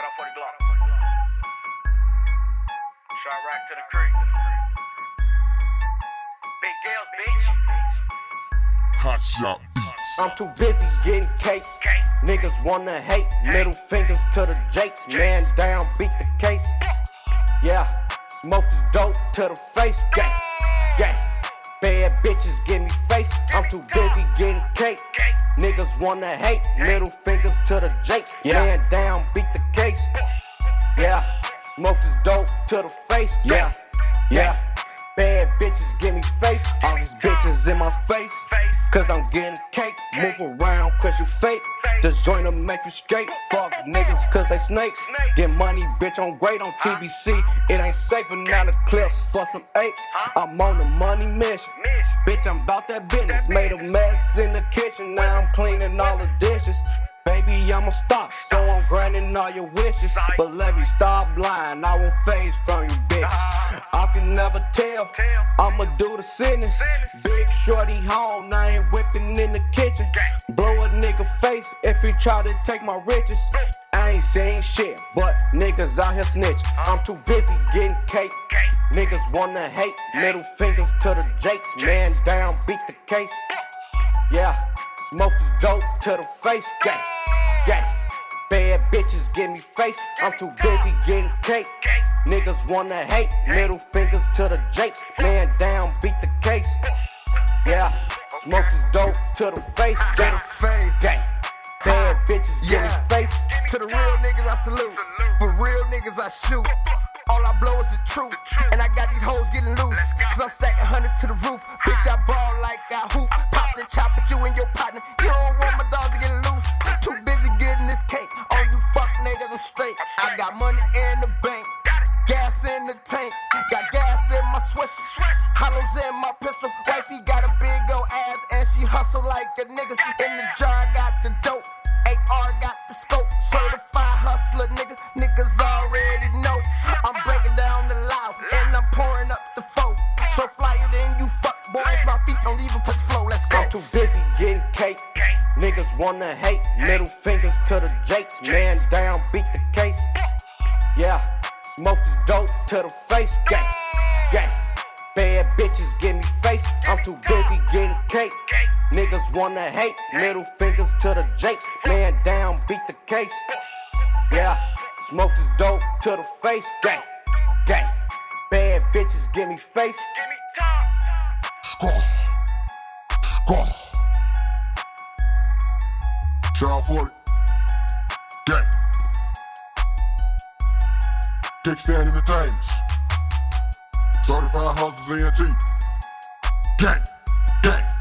Shout out for the glock. Shot rack to the creek. Big Gales, bitch. Hot shot beats. I'm too busy getting cake. Niggas wanna hate. Middle fingers to the jakes. Man down, beat the case. Yeah, smoke this dope to the face. Gang, gang. Bad bitches give me face. I'm too busy getting cake. Niggas wanna hate. Middle fingers to the jakes. Man down, beat the case. Yeah, smoke this dope to the face. Yeah, yeah. Bad bitches give me face. All these bitches in my face. Cause I'm getting cake. Move around cause you fake. Just join them make you skate. Fuck niggas cause they snakes. Get money bitch on great on TBC. It ain't safe but now the clips for some apes. I'm on the money mission. Bitch I'm about that business. Made a mess in the kitchen. Now I'm cleaning all the dishes. Baby, I'ma stop, so I'm granting all your wishes. But let me stop lying, I won't phase from you bitches. I can never tell, I'ma do the sentence. Big shorty home, I ain't whipping in the kitchen. Blow a nigga face if he try to take my riches. I ain't saying shit, but niggas out here snitching. I'm too busy getting cake. Niggas wanna hate, middle fingers to the jakes. Man down, beat the case. Yeah, smoke this dope to the face. Gang, gang. Bad bitches give me face. I'm too busy getting cake. Niggas wanna hate, middle fingers to the jakes. Man down, beat the case. Yeah, smoke this dope to the face. To the face. Gang. Bad bitches give me face. To the real niggas I salute. For real niggas I shoot. All I blow is the truth. And I got these hoes getting loose. Cause I'm stacking hundreds to the roof. Bitch, I ball like I hoop. Pop the chop with you and your partner. You don't want my dogs to get loose. Too busy getting this cake. All you fuck niggas, I'm straight. I got money in the bank. Gas in the tank. Got gas in my switch. Hollows in my pistol. Wifey got a big old ass. And she hustle like a nigga. In the jar, got the dope. AR got the scope. Certified hustler, nigga. Niggas already know. I'm breaking down the loud. And I'm pouring up the foe. So flyer than you fuck boys. My feet don't even touch the floor. Let's go. I'm too busy getting cake. Niggas wanna hate. Middle fingers to the jakes. Man down, beat the case. Yeah, smoke this dope to the face. Gang, gang. Bad bitches give me face. I'm too busy getting cake. Niggas wanna hate. Middle fingers to the jakes. Man down, beat the case. Yeah, smoke this dope to the face. Gang, gang. Bad bitches give me face. Squaw. Squaw. Shout out for it. Gang. Kickstand Entertainments. Certified Hustlers ENT. Gang. Gang.